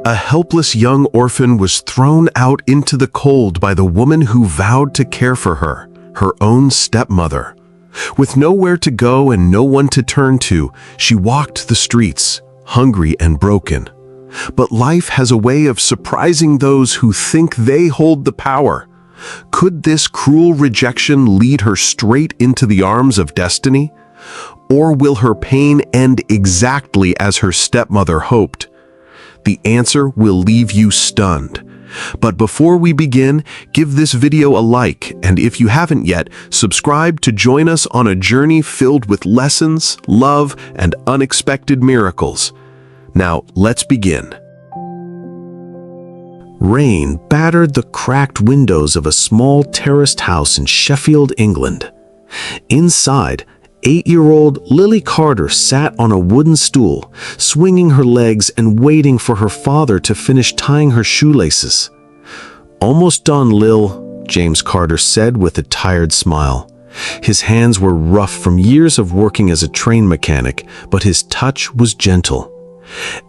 A helpless young orphan was thrown out into the cold by the woman who vowed to care for her, her own stepmother. With nowhere to go and no one to turn to, she walked the streets, hungry and broken. But life has a way of surprising those who think they hold the power. Could this cruel rejection lead her straight into the arms of destiny? Or will her pain end exactly as her stepmother hoped? The answer will leave you stunned. But before we begin, give this video a like, and if you haven't yet, subscribe to join us on a journey filled with lessons, love, and unexpected miracles. Now, let's begin. Rain battered the cracked windows of a small terraced house in Sheffield, England. Inside, 8-year-old Lily Carter sat on a wooden stool, swinging her legs and waiting for her father to finish tying her shoelaces. "Almost done, Lil," James Carter said with a tired smile. His hands were rough from years of working as a train mechanic, but his touch was gentle.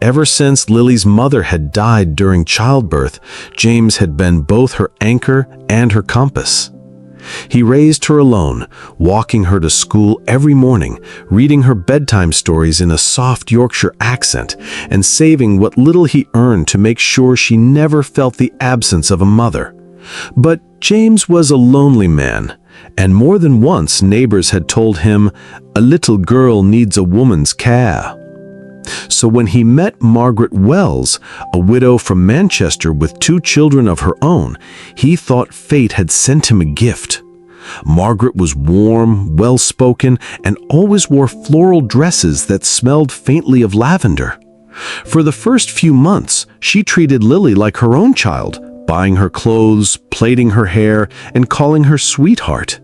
Ever since Lily's mother had died during childbirth, James had been both her anchor and her compass. He raised her alone, walking her to school every morning, reading her bedtime stories in a soft Yorkshire accent, and saving what little he earned to make sure she never felt the absence of a mother. But James was a lonely man, and more than once neighbors had told him, "A little girl needs a woman's care." So when he met Margaret Wells, a widow from Manchester with 2 children of her own, he thought fate had sent him a gift. Margaret was warm, well-spoken, and always wore floral dresses that smelled faintly of lavender. For the first few months, she treated Lily like her own child, buying her clothes, plaiting her hair, and calling her sweetheart.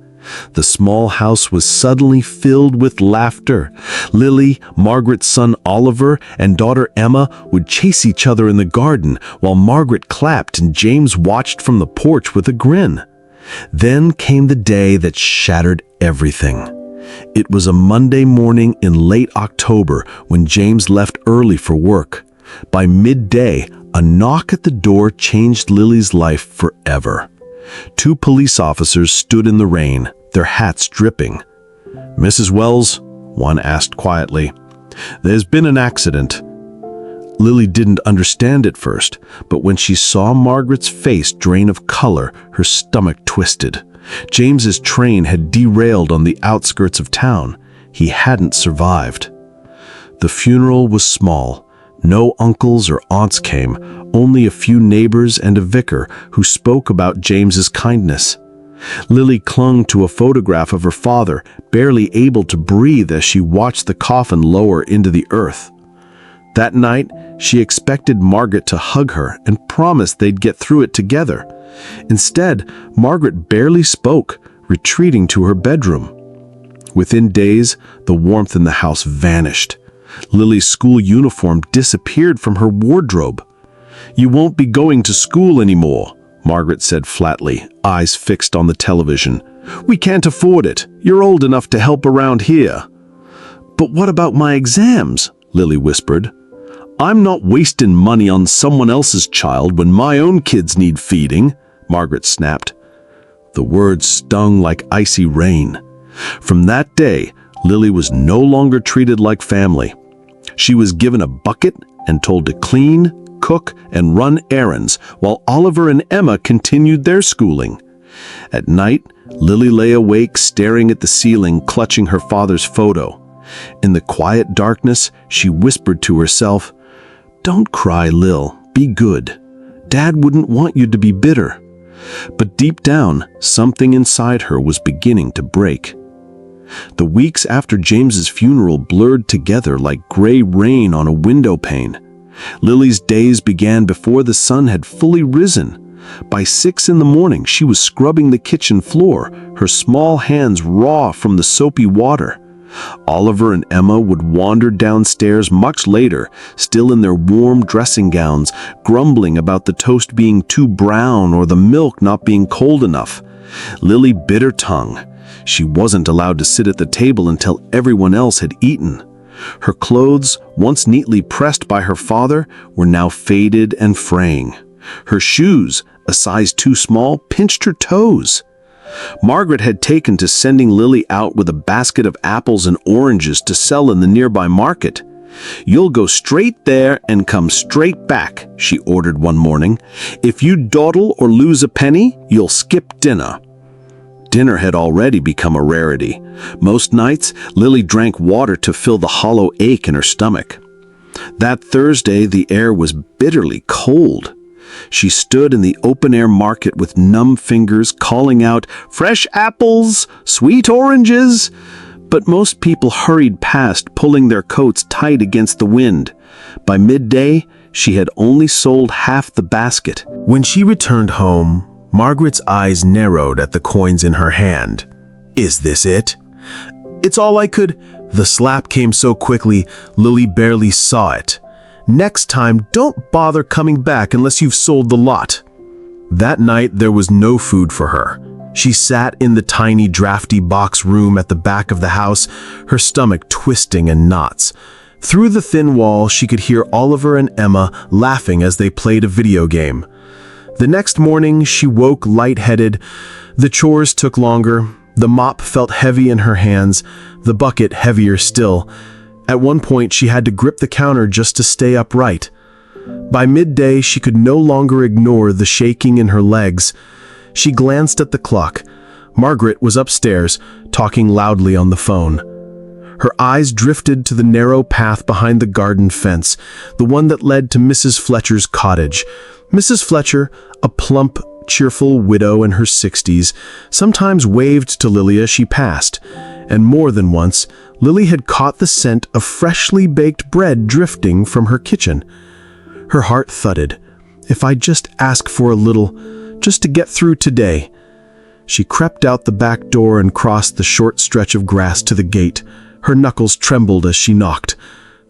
The small house was suddenly filled with laughter. Lily, Margaret's son Oliver, and daughter Emma would chase each other in the garden, while Margaret clapped and James watched from the porch with a grin. Then came the day that shattered everything. It was a Monday morning in late October when James left early for work. By midday, a knock at the door changed Lily's life forever. 2 police officers stood in the rain, their hats dripping. "Mrs. Wells," one asked quietly, "there's been an accident." Lily didn't understand at first, but when she saw Margaret's face drain of color, her stomach twisted. James's train had derailed on the outskirts of town. He hadn't survived. The funeral was small. No uncles or aunts came, only a few neighbors and a vicar who spoke about James's kindness. Lily clung to a photograph of her father, barely able to breathe as she watched the coffin lower into the earth. That night, she expected Margaret to hug her and promised they'd get through it together. Instead, Margaret barely spoke, retreating to her bedroom. Within days, the warmth in the house vanished. Lily's school uniform disappeared from her wardrobe. "You won't be going to school anymore," Margaret said flatly, eyes fixed on the television. "We can't afford it. You're old enough to help around here." "But what about my exams?" Lily whispered. "I'm not wasting money on someone else's child when my own kids need feeding," Margaret snapped. The words stung like icy rain. From that day, Lily was no longer treated like family. She was given a bucket and told to clean, cook, and run errands, while Oliver and Emma continued their schooling. At night, Lily lay awake staring at the ceiling, clutching her father's photo. In the quiet darkness, she whispered to herself, "Don't cry, Lil. Be good. Dad wouldn't want you to be bitter." But deep down, something inside her was beginning to break. The weeks after James's funeral blurred together like gray rain on a window pane. Lily's days began before the sun had fully risen. By 6 in the morning, she was scrubbing the kitchen floor, her small hands raw from the soapy water. Oliver and Emma would wander downstairs much later, still in their warm dressing gowns, grumbling about the toast being too brown or the milk not being cold enough. Lily bit her tongue. She wasn't allowed to sit at the table until everyone else had eaten. Her clothes, once neatly pressed by her father, were now faded and fraying. Her shoes, a size too small, pinched her toes. Margaret had taken to sending Lily out with a basket of apples and oranges to sell in the nearby market. "You'll go straight there and come straight back," she ordered one morning. "If you dawdle or lose a penny, you'll skip dinner." Dinner had already become a rarity. Most nights, Lily drank water to fill the hollow ache in her stomach. That Thursday, the air was bitterly cold. She stood in the open-air market with numb fingers, calling out, "Fresh apples! Sweet oranges!" But most people hurried past, pulling their coats tight against the wind. By midday, she had only sold half the basket. When she returned home, Margaret's eyes narrowed at the coins in her hand. "Is this it?" "It's all I could—" The slap came so quickly, Lily barely saw it. "Next time, don't bother coming back unless you've sold the lot." That night, there was no food for her. She sat in the tiny, drafty box room at the back of the house, her stomach twisting in knots. Through the thin wall, she could hear Oliver and Emma laughing as they played a video game. The next morning, she woke lightheaded. The chores took longer. The mop felt heavy in her hands, the bucket heavier still. At one point, she had to grip the counter just to stay upright. By midday, she could no longer ignore the shaking in her legs. She glanced at the clock. Margaret was upstairs, talking loudly on the phone. Her eyes drifted to the narrow path behind the garden fence, the one that led to Mrs. Fletcher's cottage. Mrs. Fletcher, a plump, cheerful widow in her 60s, sometimes waved to Lily as she passed, and more than once, Lily had caught the scent of freshly baked bread drifting from her kitchen. Her heart thudded. If I just ask for a little, just to get through today. She crept out the back door and crossed the short stretch of grass to the gate. Her knuckles trembled as she knocked.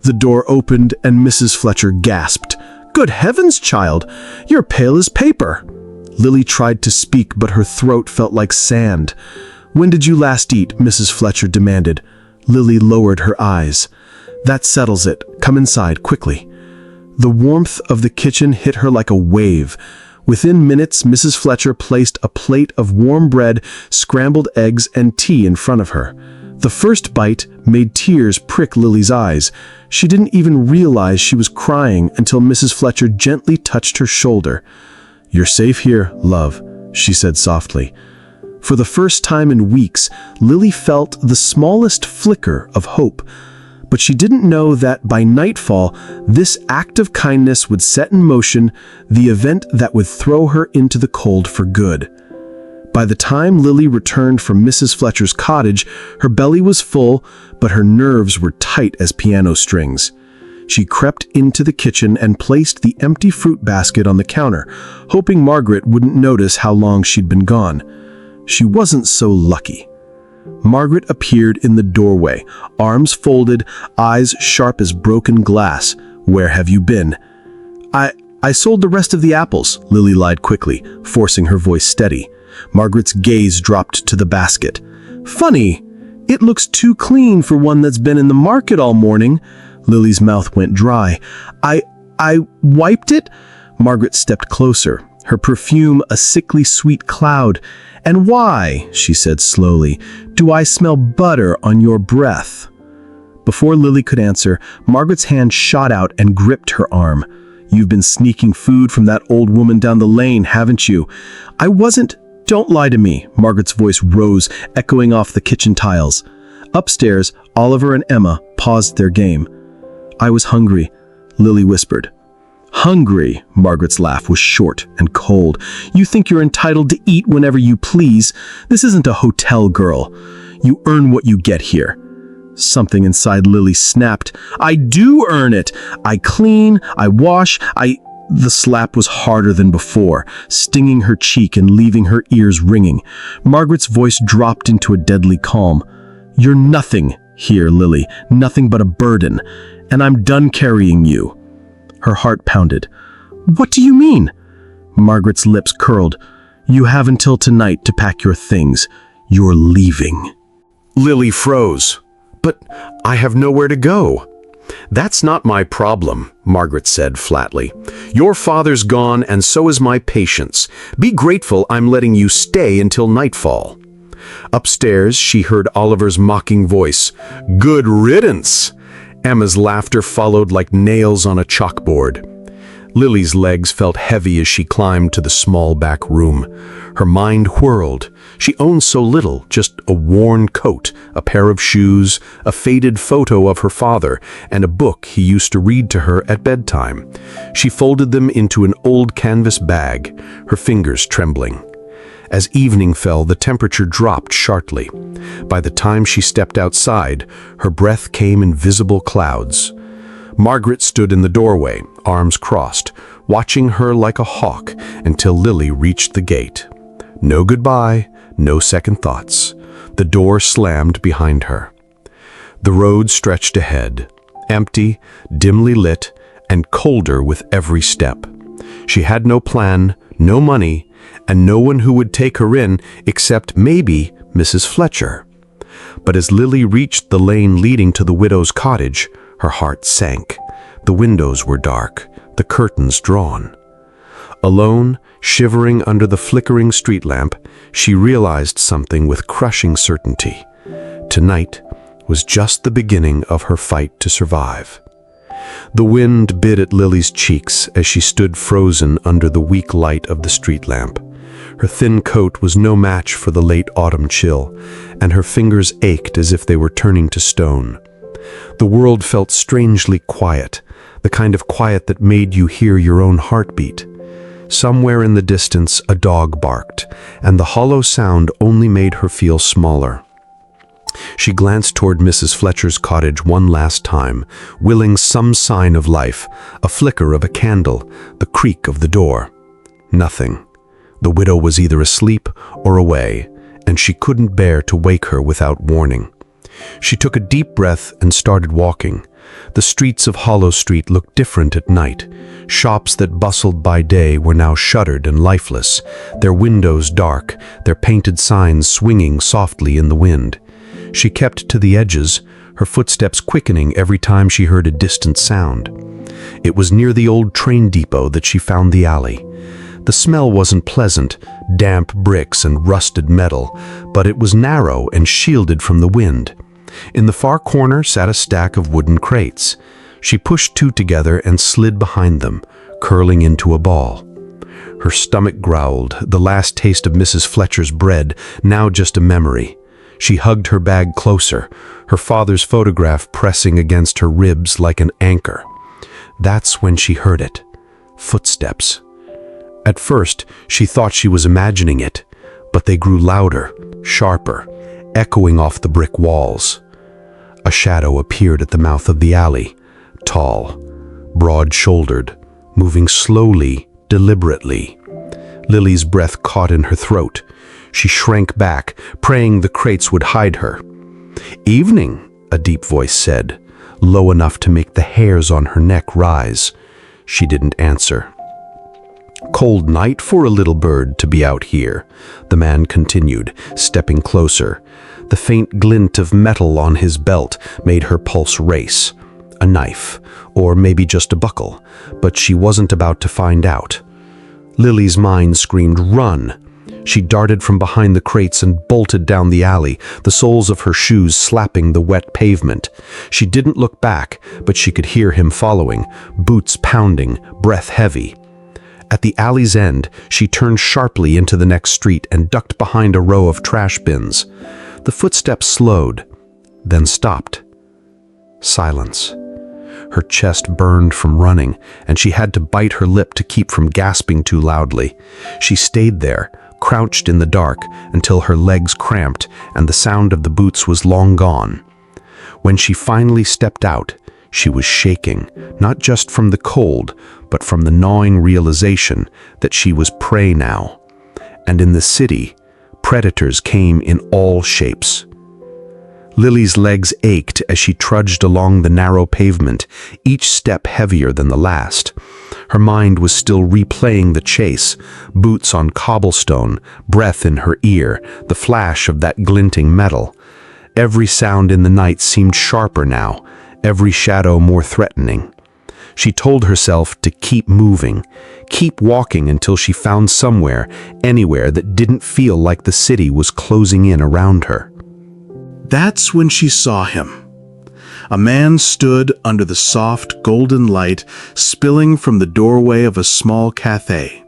The door opened and Mrs. Fletcher gasped. "Good heavens, child! You're pale as paper!" Lily tried to speak, but her throat felt like sand. "When did you last eat?" Mrs. Fletcher demanded. Lily lowered her eyes. "That settles it. Come inside, quickly." The warmth of the kitchen hit her like a wave. Within minutes, Mrs. Fletcher placed a plate of warm bread, scrambled eggs, and tea in front of her. The first bite made tears prick Lily's eyes. She didn't even realize she was crying until Mrs. Fletcher gently touched her shoulder. "You're safe here, love," she said softly. For the first time in weeks, Lily felt the smallest flicker of hope. But she didn't know that by nightfall, this act of kindness would set in motion the event that would throw her into the cold for good. By the time Lily returned from Mrs. Fletcher's cottage, her belly was full, but her nerves were tight as piano strings. She crept into the kitchen and placed the empty fruit basket on the counter, hoping Margaret wouldn't notice how long she'd been gone. She wasn't so lucky. Margaret appeared in the doorway, arms folded, eyes sharp as broken glass. "Where have you been?" I sold the rest of the apples," Lily lied quickly, forcing her voice steady. Margaret's gaze dropped to the basket. "Funny, it looks too clean for one that's been in the market all morning." Lily's mouth went dry. I wiped it?" Margaret stepped closer, her perfume a sickly sweet cloud. "And why," she said slowly, "do I smell butter on your breath?" Before Lily could answer, Margaret's hand shot out and gripped her arm. "You've been sneaking food from that old woman down the lane, haven't you?" "I wasn't—" "Don't lie to me," Margaret's voice rose, echoing off the kitchen tiles. Upstairs, Oliver and Emma paused their game. "I was hungry," Lily whispered. "Hungry?" Margaret's laugh was short and cold. "You think you're entitled to eat whenever you please? This isn't a hotel, girl. You earn what you get here." Something inside Lily snapped. "I do earn it. I clean, I wash, The slap was harder than before, stinging her cheek and leaving her ears ringing. Margaret's voice dropped into a deadly calm. "You're nothing here, Lily, nothing but a burden, and I'm done carrying you." Her heart pounded. "What do you mean?" Margaret's lips curled. "You have until tonight to pack your things. You're leaving." Lily froze. But I have nowhere to go." "That's not my problem," Margaret said flatly. "Your father's gone, and so is my patience. Be grateful I'm letting you stay until nightfall." Upstairs, she heard Oliver's mocking voice. "Good riddance!" Emma's laughter followed like nails on a chalkboard. Lily's legs felt heavy as she climbed to the small back room. Her mind whirled. She owned so little, just a worn coat, a pair of shoes, a faded photo of her father, and a book he used to read to her at bedtime. She folded them into an old canvas bag, her fingers trembling. As evening fell, the temperature dropped sharply. By the time she stepped outside, her breath came in visible clouds. Margaret stood in the doorway, arms crossed, watching her like a hawk until Lily reached the gate. No goodbye, no second thoughts. The door slammed behind her. The road stretched ahead, empty, dimly lit, and colder with every step. She had no plan, no money, and no one who would take her in except maybe Mrs. Fletcher. But as Lily reached the lane leading to the widow's cottage, her heart sank. The windows were dark, the curtains drawn. Alone, shivering under the flickering street lamp, she realized something with crushing certainty. Tonight was just the beginning of her fight to survive. The wind bit at Lily's cheeks as she stood frozen under the weak light of the street lamp. Her thin coat was no match for the late autumn chill, and her fingers ached as if they were turning to stone. The world felt strangely quiet, the kind of quiet that made you hear your own heartbeat. Somewhere in the distance, a dog barked, and the hollow sound only made her feel smaller. She glanced toward Mrs. Fletcher's cottage one last time, willing some sign of life, a flicker of a candle, the creak of the door. Nothing. The widow was either asleep or away, and she couldn't bear to wake her without warning. She took a deep breath and started walking. The streets of Hollow Street looked different at night. Shops that bustled by day were now shuttered and lifeless, their windows dark, their painted signs swinging softly in the wind. She kept to the edges, her footsteps quickening every time she heard a distant sound. It was near the old train depot that she found the alley. The smell wasn't pleasant, damp bricks and rusted metal, but it was narrow and shielded from the wind. In the far corner sat a stack of wooden crates. She pushed two together and slid behind them, curling into a ball. Her stomach growled, the last taste of Mrs. Fletcher's bread, now just a memory. She hugged her bag closer, her father's photograph pressing against her ribs like an anchor. That's when she heard it. Footsteps. At first, she thought she was imagining it, but they grew louder, sharper, echoing off the brick walls. A shadow appeared at the mouth of the alley, tall, broad-shouldered, moving slowly, deliberately. Lily's breath caught in her throat. She shrank back, praying the crates would hide her. "Evening," a deep voice said, low enough to make the hairs on her neck rise. She didn't answer. "Cold night for a little bird to be out here," the man continued, stepping closer. The faint glint of metal on his belt made her pulse race. A knife, or maybe just a buckle, but she wasn't about to find out. Lily's mind screamed, "Run!" She darted from behind the crates and bolted down the alley, the soles of her shoes slapping the wet pavement. She didn't look back, but she could hear him following, boots pounding, breath heavy. At the alley's end, she turned sharply into the next street and ducked behind a row of trash bins. The footsteps slowed, then stopped. Silence. Her chest burned from running, and she had to bite her lip to keep from gasping too loudly. She stayed there, crouched in the dark, until her legs cramped and the sound of the boots was long gone. When she finally stepped out, she was shaking, not just from the cold, but from the gnawing realization that she was prey now. And in the city, predators came in all shapes. Lily's legs ached as she trudged along the narrow pavement, each step heavier than the last. Her mind was still replaying the chase, boots on cobblestone, breath in her ear, the flash of that glinting metal. Every sound in the night seemed sharper now, every shadow more threatening. She told herself to keep moving, keep walking until she found somewhere, anywhere that didn't feel like the city was closing in around her. That's when she saw him. A man stood under the soft golden light spilling from the doorway of a small cafe.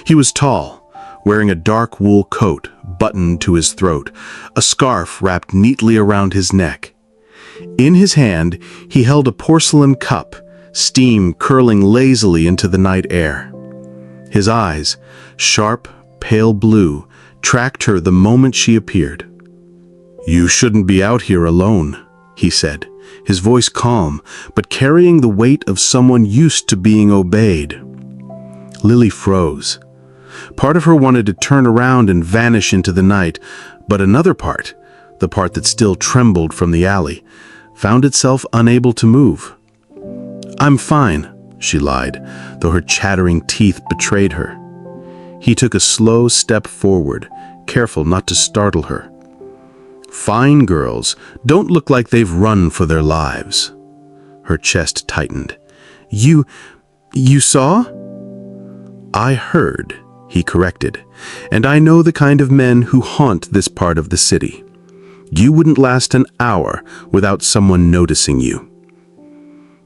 He was tall, wearing a dark wool coat buttoned to his throat, a scarf wrapped neatly around his neck. In his hand, he held a porcelain cup, steam curling lazily into the night air. His eyes, sharp, pale blue, tracked her the moment she appeared. "You shouldn't be out here alone," he said, his voice calm, but carrying the weight of someone used to being obeyed. Lily froze. Part of her wanted to turn around and vanish into the night, but another part, the part that still trembled from the alley, found itself unable to move. "I'm fine," she lied, though her chattering teeth betrayed her. He took a slow step forward, careful not to startle her. "Fine girls don't look like they've run for their lives." Her chest tightened. You saw?" "I heard," he corrected, "and I know the kind of men who haunt this part of the city. You wouldn't last an hour without someone noticing you."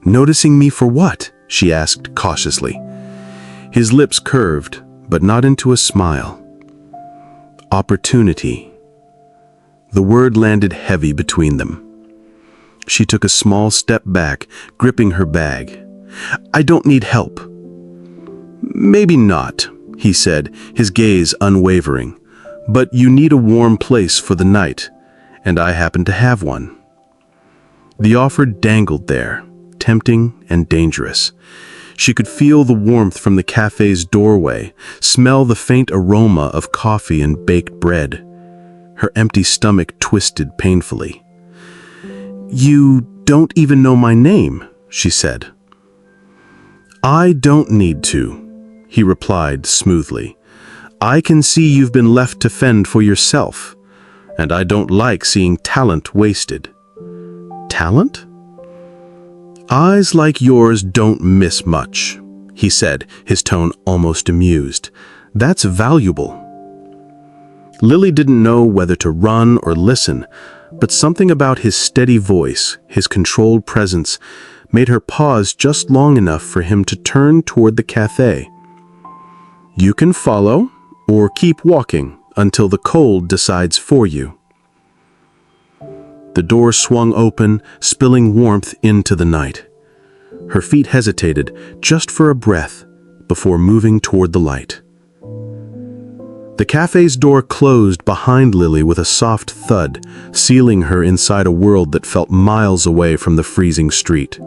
"Noticing me for what?" she asked cautiously. His lips curved, but not into a smile. "Opportunity." The word landed heavy between them. She took a small step back, gripping her bag. "I don't need help." "Maybe not," he said, his gaze unwavering. "But you need a warm place for the night, and I happen to have one." The offer dangled there, tempting and dangerous. She could feel the warmth from the cafe's doorway, smell the faint aroma of coffee and baked bread. Her empty stomach twisted painfully. "You don't even know my name," she said. "I don't need to," he replied smoothly. "I can see you've been left to fend for yourself, and I don't like seeing talent wasted." "Talent?" "Eyes like yours don't miss much," he said, his tone almost amused. "That's valuable." Lily didn't know whether to run or listen, but something about his steady voice, his controlled presence, made her pause just long enough for him to turn toward the cafe. "You can follow, or keep walking until the cold decides for you." The door swung open, spilling warmth into the night. Her feet hesitated just for a breath before moving toward the light. The cafe's door closed behind Lily with a soft thud, sealing her inside a world that felt miles away from the freezing street.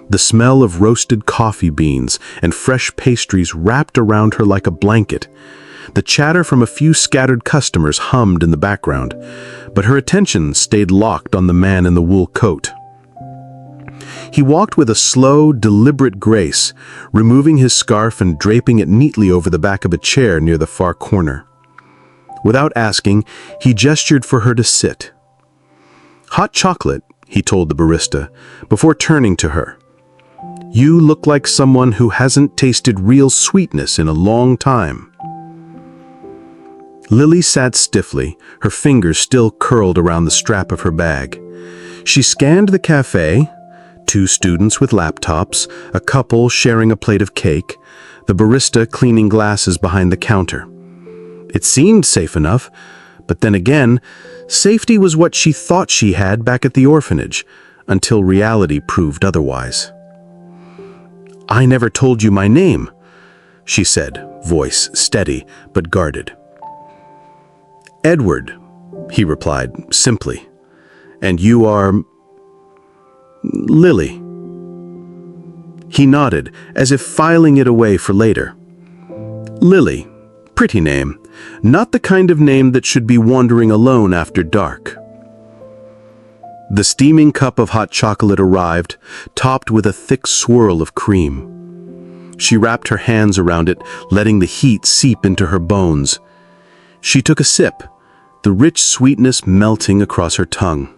The smell of roasted coffee beans and fresh pastries wrapped around her like a blanket. The chatter from a few scattered customers hummed in the background, but her attention stayed locked on the man in the wool coat. He walked with a slow, deliberate grace, removing his scarf and draping it neatly over the back of a chair near the far corner. Without asking, he gestured for her to sit. "Hot chocolate," he told the barista, before turning to her. "You look like someone who hasn't tasted real sweetness in a long time." Lily sat stiffly, her fingers still curled around the strap of her bag. She scanned the cafe, 2 students with laptops, a couple sharing a plate of cake, the barista cleaning glasses behind the counter. It seemed safe enough, but then again, safety was what she thought she had back at the orphanage, until reality proved otherwise. "I never told you my name," she said, voice steady but guarded. "Edward," he replied simply. "And you are..." "Lily." He nodded, as if filing it away for later. "Lily. Pretty name. Not the kind of name that should be wandering alone after dark." The steaming cup of hot chocolate arrived, topped with a thick swirl of cream. She wrapped her hands around it, letting the heat seep into her bones. She took a sip, the rich sweetness melting across her tongue.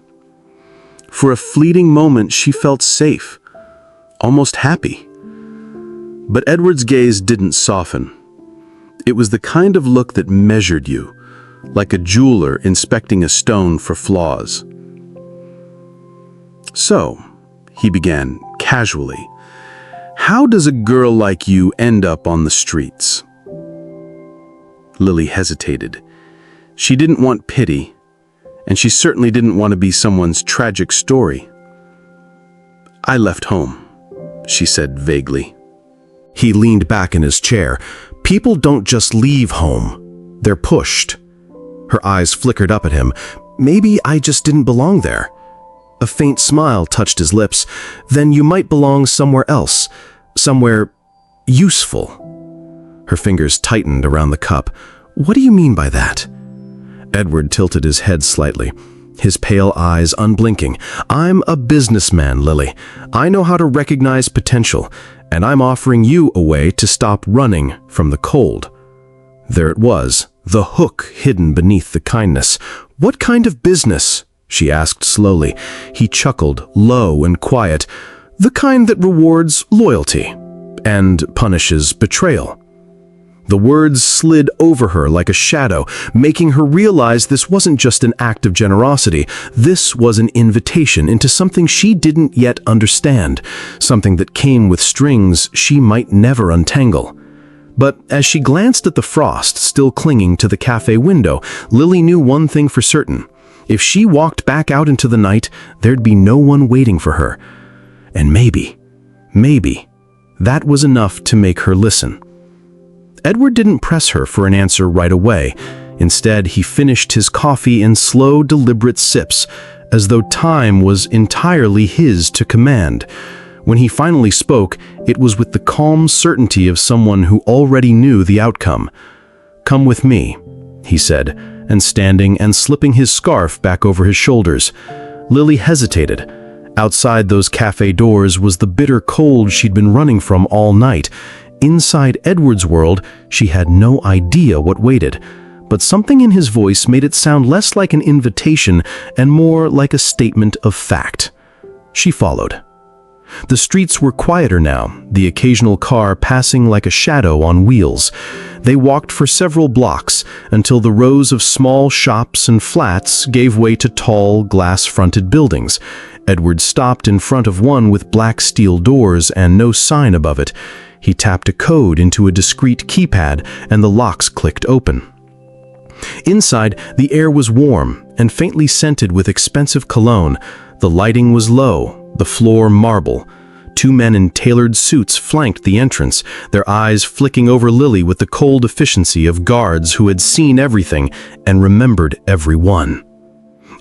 For a fleeting moment, she felt safe, almost happy. But Edward's gaze didn't soften. It was the kind of look that measured you, like a jeweler inspecting a stone for flaws. "So," he began casually, "how does a girl like you end up on the streets?" Lily hesitated. She didn't want pity, and she certainly didn't want to be someone's tragic story. "I left home," she said vaguely. He leaned back in his chair. "People don't just leave home. They're pushed." Her eyes flickered up at him. "Maybe I just didn't belong there." A faint smile touched his lips. "Then you might belong somewhere else. Somewhere useful." Her fingers tightened around the cup. "What do you mean by that?" Edward tilted his head slightly, his pale eyes unblinking. "I'm a businessman, Lily. I know how to recognize potential, and I'm offering you a way to stop running from the cold." There it was, the hook hidden beneath the kindness. "What kind of business?" she asked slowly. He chuckled, low and quiet. "The kind that rewards loyalty and punishes betrayal." The words slid over her like a shadow, making her realize this wasn't just an act of generosity. This was an invitation into something she didn't yet understand, something that came with strings she might never untangle. But as she glanced at the frost still clinging to the cafe window, Lily knew one thing for certain. If she walked back out into the night, there'd be no one waiting for her. And maybe, that was enough to make her listen. Edward didn't press her for an answer right away. Instead, he finished his coffee in slow, deliberate sips, as though time was entirely his to command. When he finally spoke, it was with the calm certainty of someone who already knew the outcome. "Come with me," he said, and standing and slipping his scarf back over his shoulders. Lily hesitated. Outside those cafe doors was the bitter cold she'd been running from all night. Inside Edward's world, she had no idea what waited, but something in his voice made it sound less like an invitation and more like a statement of fact. She followed. The streets were quieter now, the occasional car passing like a shadow on wheels. They walked for several blocks until the rows of small shops and flats gave way to tall, glass-fronted buildings. Edward stopped in front of one with black steel doors and no sign above it. He tapped a code into a discreet keypad, and the locks clicked open. Inside, the air was warm and faintly scented with expensive cologne. The lighting was low, the floor marble. Two men in tailored suits flanked the entrance, their eyes flicking over Lily with the cold efficiency of guards who had seen everything and remembered every one.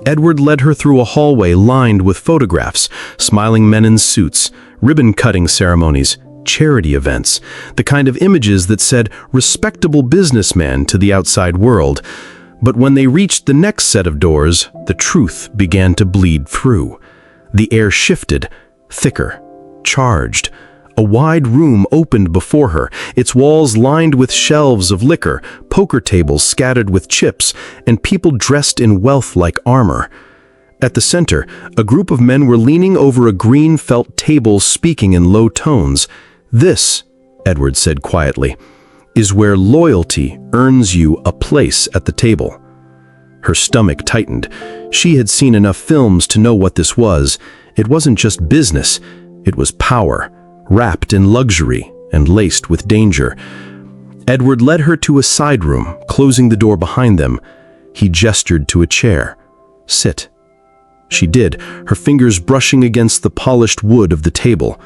Edward led her through a hallway lined with photographs, smiling men in suits, ribbon-cutting ceremonies, charity events, the kind of images that said respectable businessman to the outside world. But when they reached the next set of doors, the truth began to bleed through. The air shifted, thicker, charged. A wide room opened before her, its walls lined with shelves of liquor, poker tables scattered with chips, and people dressed in wealth-like armor. At the center, a group of men were leaning over a green felt table speaking in low tones. "This," Edward said quietly, "is where loyalty earns you a place at the table." Her stomach tightened. She had seen enough films to know what this was. It wasn't just business, it was power, wrapped in luxury and laced with danger. Edward led her to a side room, closing the door behind them. He gestured to a chair. "Sit." She did, her fingers brushing against the polished wood of the table.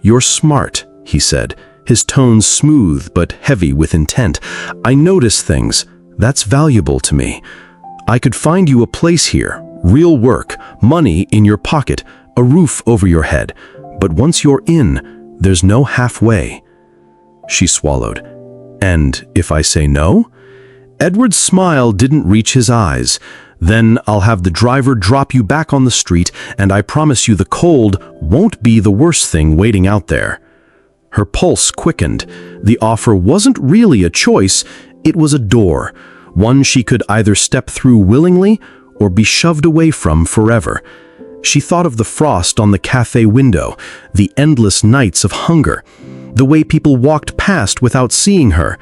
"You're smart," he said, his tone smooth but heavy with intent. "I notice things. That's valuable to me. I could find you a place here, real work, money in your pocket, a roof over your head. But once you're in, there's no halfway." She swallowed. "And if I say no?" Edward's smile didn't reach his eyes. "Then I'll have the driver drop you back on the street, and I promise you the cold won't be the worst thing waiting out there." Her pulse quickened. The offer wasn't really a choice, it was a door. one she could either step through willingly or be shoved away from forever. She thought of the frost on the cafe window, the endless nights of hunger, the way people walked past without seeing her,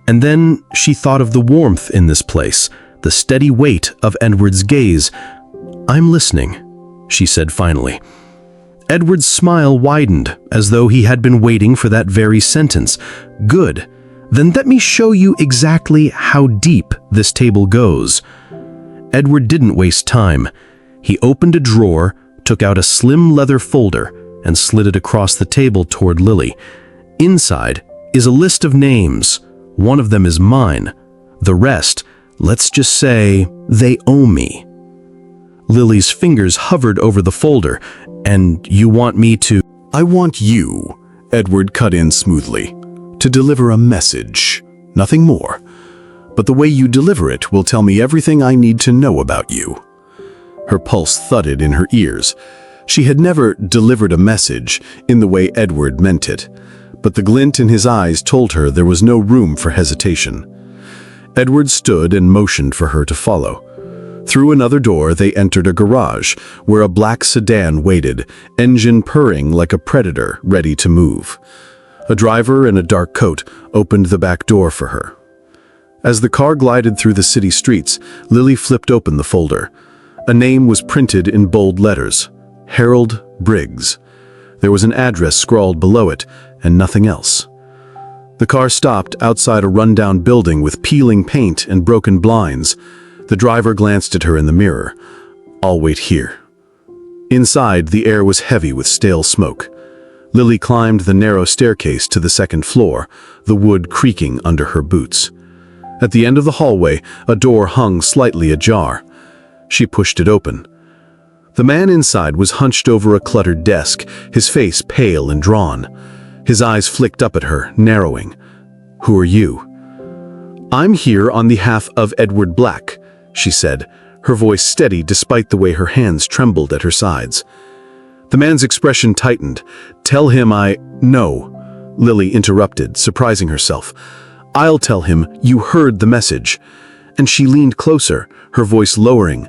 and then she thought of the warmth in this place, the steady weight of Edward's gaze. "I'm listening," she said finally. Edward's smile widened, as though he had been waiting for that very sentence. "Good. Then let me show you exactly how deep this table goes." Edward didn't waste time. He opened a drawer, took out a slim leather folder, and slid it across the table toward Lily. Inside is a list of names. One of them is mine. The rest, let's just say, they owe me. Lily's fingers hovered over the folder. "And you want me to—" "I want you," Edward cut in smoothly, "to deliver a message, nothing more. But the way you deliver it will tell me everything I need to know about you." Her pulse thudded in her ears. She had never delivered a message in the way Edward meant it, but the glint in his eyes told her there was no room for hesitation. Edward stood and motioned for her to follow. Through another door, they entered a garage where a black sedan waited, engine purring like a predator ready to move. A driver in a dark coat opened the back door for her. As the car glided through the city streets, Lily flipped open the folder. A name was printed in bold letters: Harold Briggs. There was an address scrawled below it, and nothing else. The car stopped outside a rundown building with peeling paint and broken blinds. The driver glanced at her in the mirror. "I'll wait here." Inside, the air was heavy with stale smoke. Lily climbed the narrow staircase to the second floor, the wood creaking under her boots. At the end of the hallway, a door hung slightly ajar. She pushed it open. The man inside was hunched over a cluttered desk, his face pale and drawn. His eyes flicked up at her, narrowing. "Who are you?" "I'm here on behalf of Edward Black," she said, her voice steady despite the way her hands trembled at her sides. The man's expression tightened. "Tell him I—" "No," Lily interrupted, surprising herself. "I'll tell him you heard the message." And she leaned closer, her voice lowering.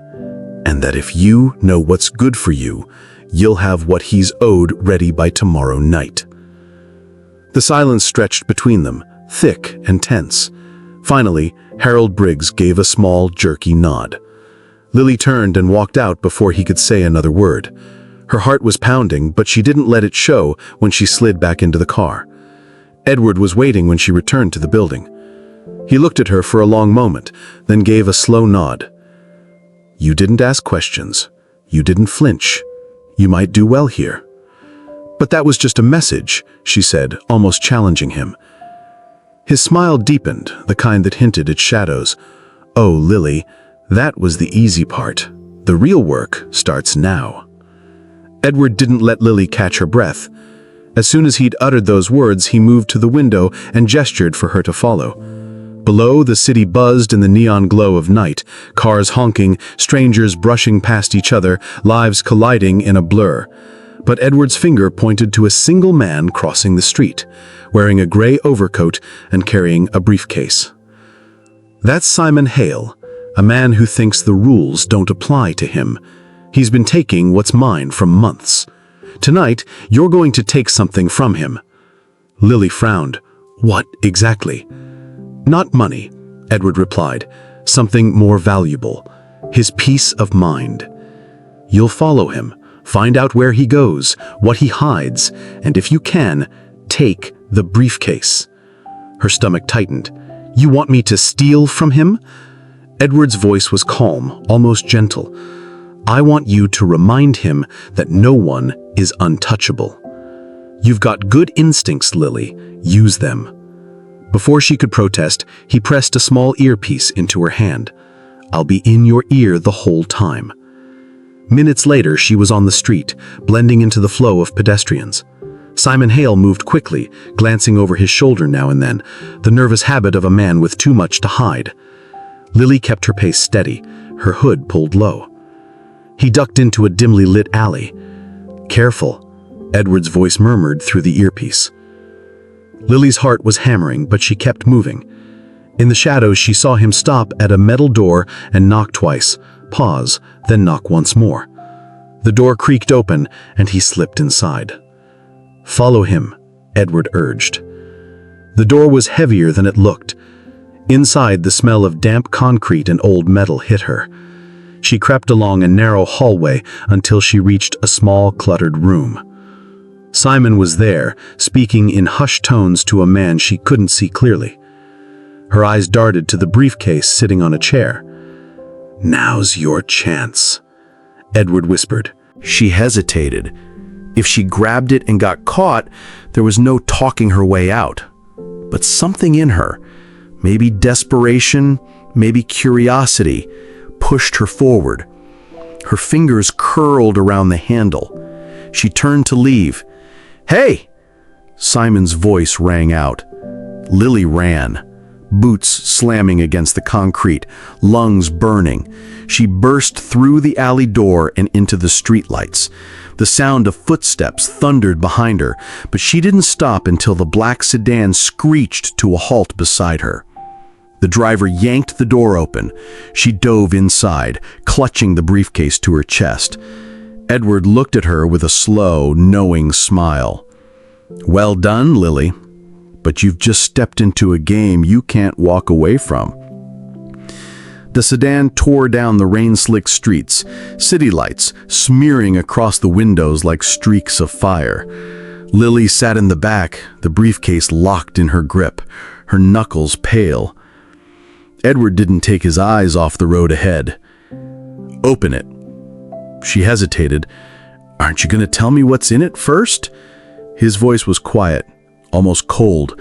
"And that if you know what's good for you, you'll have what he's owed ready by tomorrow night." The silence stretched between them, thick and tense. Finally, Harold Briggs gave a small, jerky nod. Lily turned and walked out before he could say another word. Her heart was pounding, but she didn't let it show when she slid back into the car. Edward was waiting when she returned to the building. He looked at her for a long moment, then gave a slow nod. "You didn't ask questions. You didn't flinch. You might do well here." "But that was just a message," she said, almost challenging him. His smile deepened, the kind that hinted at shadows. "Oh, Lily, that was the easy part. The real work starts now." Edward didn't let Lily catch her breath. As soon as he'd uttered those words, he moved to the window and gestured for her to follow. Below, the city buzzed in the neon glow of night, cars honking, strangers brushing past each other, lives colliding in a blur. But Edward's finger pointed to a single man crossing the street, wearing a gray overcoat and carrying a briefcase. "That's Simon Hale, a man who thinks the rules don't apply to him. He's been taking what's mine for months. Tonight, you're going to take something from him." Lily frowned. "What exactly?" "Not money," Edward replied. "Something more valuable. His peace of mind. You'll follow him, find out where he goes, what he hides, and if you can, take the briefcase." Her stomach tightened. "You want me to steal from him?" Edward's voice was calm, almost gentle. "I want you to remind him that no one is untouchable. You've got good instincts, Lily. Use them." Before she could protest, he pressed a small earpiece into her hand. "I'll be in your ear the whole time." Minutes later, she was on the street, blending into the flow of pedestrians. Simon Hale moved quickly, glancing over his shoulder now and then, the nervous habit of a man with too much to hide. Lily kept her pace steady, her hood pulled low. He ducked into a dimly lit alley. "Careful," Edward's voice murmured through the earpiece. Lily's heart was hammering, but she kept moving. In the shadows, she saw him stop at a metal door and knock twice, pause, then knock once more. The door creaked open, and he slipped inside. "Follow him," Edward urged. The door was heavier than it looked. Inside, the smell of damp concrete and old metal hit her. She crept along a narrow hallway until she reached a small, cluttered room. Simon was there, speaking in hushed tones to a man she couldn't see clearly. Her eyes darted to the briefcase sitting on a chair. "Now's your chance," Edward whispered. She hesitated. If she grabbed it and got caught, there was no talking her way out. But something in her, maybe desperation, maybe curiosity, pushed her forward. Her fingers curled around the handle. She turned to leave. "Hey!" Simon's voice rang out. Lily ran, boots slamming against the concrete, lungs burning. She burst through the alley door and into the streetlights. The sound of footsteps thundered behind her, but she didn't stop until the black sedan screeched to a halt beside her. The driver yanked the door open. She dove inside, clutching the briefcase to her chest. Edward looked at her with a slow, knowing smile. "Well done, Lily. But you've just stepped into a game you can't walk away from." The sedan tore down the rain-slicked streets, city lights smearing across the windows like streaks of fire. Lily sat in the back, the briefcase locked in her grip, her knuckles pale. Edward didn't take his eyes off the road ahead. "Open it." She hesitated. "Aren't you going to tell me what's in it first?" His voice was quiet, almost cold.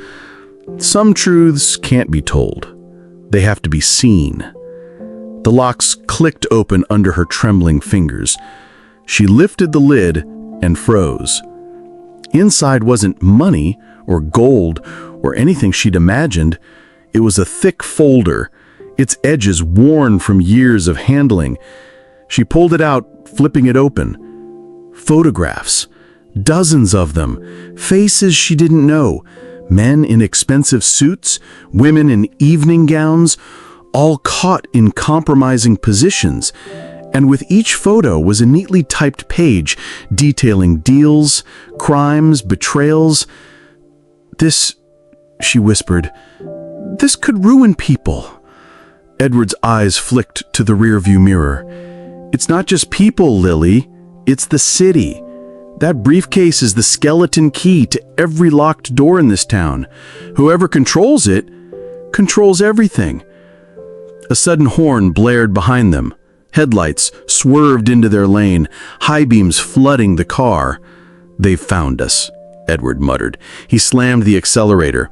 Some truths can't be told. They have to be seen. The locks clicked open under her trembling fingers. She lifted the lid and froze. Inside wasn't money or gold or anything she'd imagined. It was a thick folder, its edges worn from years of handling. She pulled it out, flipping it open. Photographs. Dozens of them. Faces she didn't know. Men in expensive suits, women in evening gowns, all caught in compromising positions. And with each photo was a neatly typed page detailing deals, crimes, betrayals. "This," she whispered, "this could ruin people." Edward's eyes flicked to the rearview mirror. "It's not just people, Lily. It's the city. That briefcase is the skeleton key to every locked door in this town. Whoever controls it, controls everything." A sudden horn blared behind them. Headlights swerved into their lane, high beams flooding the car. "They've found us," Edward muttered. He slammed the accelerator.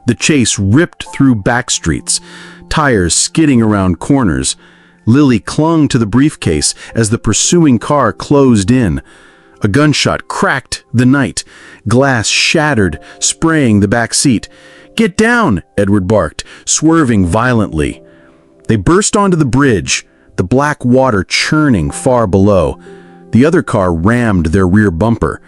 The chase ripped through back streets, tires skidding around corners. Lily clung to the briefcase as the pursuing car closed in. A gunshot cracked the night. Glass shattered, spraying the back seat. "Get down!" Edward barked, swerving violently. They burst onto the bridge, the black water churning far below. The other car rammed their rear bumper.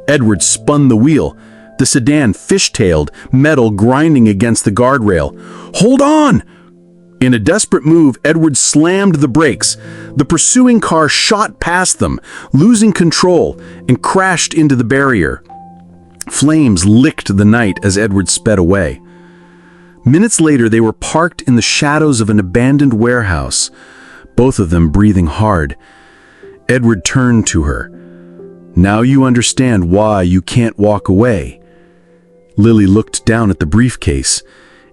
Edward spun the wheel. The sedan fishtailed, metal grinding against the guardrail. "Hold on!" In a desperate move, Edward slammed the brakes. The pursuing car shot past them, losing control, and crashed into the barrier. Flames licked the night as Edward sped away. Minutes later, they were parked in the shadows of an abandoned warehouse, both of them breathing hard. Edward turned to her. "Now you understand why you can't walk away." Lily looked down at the briefcase,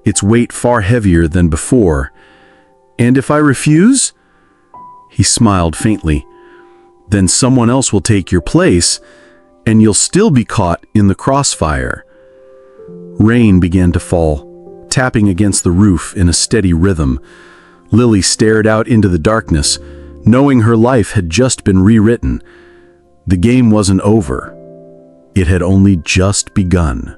its weight far heavier than before. "And if I refuse?" He smiled faintly. "Then someone else will take your place, and you'll still be caught in the crossfire." Rain began to fall, tapping against the roof in a steady rhythm. Lily stared out into the darkness, knowing her life had just been rewritten. The game wasn't over. It had only just begun.